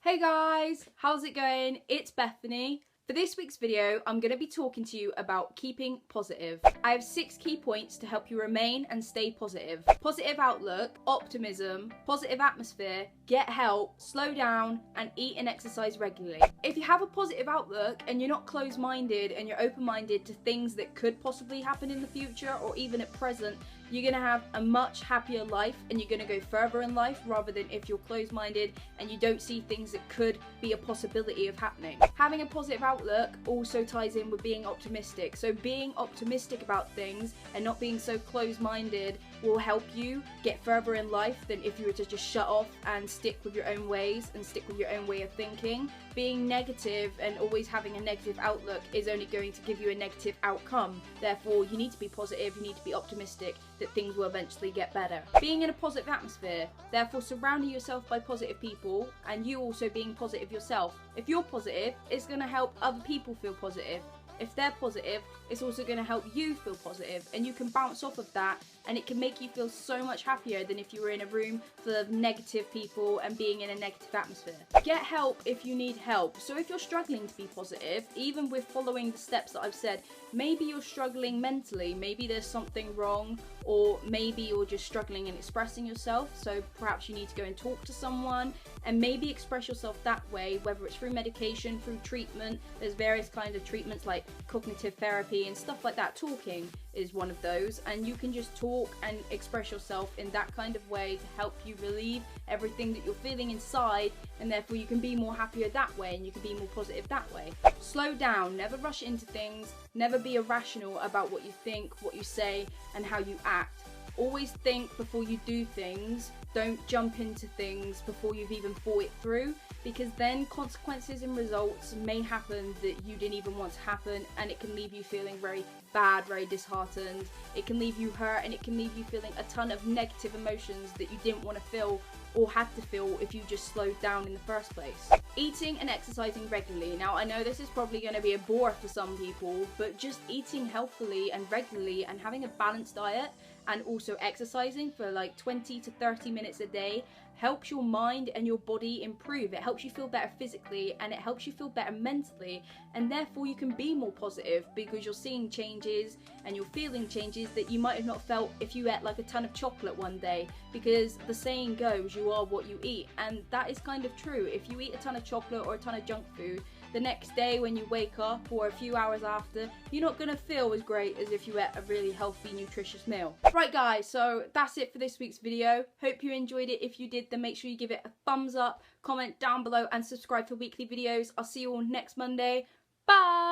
Hey guys, how's it going? It's Bethany. For this week's video, I'm going to be talking to you about keeping positive. I have 6 key points to help you remain and stay positive. Positive outlook, optimism, positive atmosphere, get help, slow down, and eat and exercise regularly. If you have a positive outlook and you're not closed-minded and you're open-minded to things that could possibly happen in the future or even at present, you're going to have a much happier life and you're going to go further in life rather than if you're closed-minded and you don't see things that could be a possibility of happening. Having a positive outlook also ties in with being optimistic. So being optimistic about things and not being so closed-minded will help you get further in life than if you were to just shut off and stick with your own ways and stick with your own way of thinking. Being negative and always having a negative outlook is only going to give you a negative outcome. Therefore, you need to be positive, you need to be optimistic that things will eventually get better. Being in a positive atmosphere, therefore surrounding yourself by positive people and you also being positive yourself. If you're positive, it's going to help other people feel positive. If they're positive, it's also going to help you feel positive, and you can bounce off of that and it can make you feel so much happier than if you were in a room full of negative people and being in a negative atmosphere. Get help if you need help. So if you're struggling to be positive, even with following the steps that I've said, maybe you're struggling mentally, maybe there's something wrong, or maybe you're just struggling in expressing yourself, so perhaps you need to go and talk to someone and maybe express yourself that way, whether it's through medication, through treatment. There's various kinds of treatments like cognitive therapy and stuff like that. Talking is one of those, and you can just talk and express yourself in that kind of way to help you relieve everything that you're feeling inside, and therefore you can be more happier that way and you can be more positive that way. Slow down, never rush into things, never be irrational about what you think, what you say, and how you act. Always think before you do things. Don't jump into things before you've even thought it through, because then consequences and results may happen that you didn't even want to happen, and it can leave you feeling very bad, very disheartened. It can leave you hurt and it can leave you feeling a ton of negative emotions that you didn't want to feel or had to feel if you just slowed down in the first place. Eating and exercising regularly. Now I know this is probably going to be a bore for some people, but just eating healthily and regularly and having a balanced diet and also exercising for like 20 to 30 minutes a day helps your mind and your body improve. It helps you feel better physically and it helps you feel better mentally, and therefore you can be more positive because you're seeing changes and you're feeling changes that you might have not felt if you ate like a ton of chocolate one day, because the saying goes, you are what you eat, and that is kind of true. If you eat a ton of chocolate or a ton of junk food, the next day when you wake up or a few hours after, you're not going to feel as great as if you ate a really healthy, nutritious meal. Right guys, so that's it for this week's video. Hope you enjoyed it. If you did, then make sure you give it a thumbs up, comment down below and subscribe for weekly videos. I'll see you all next Monday. Bye!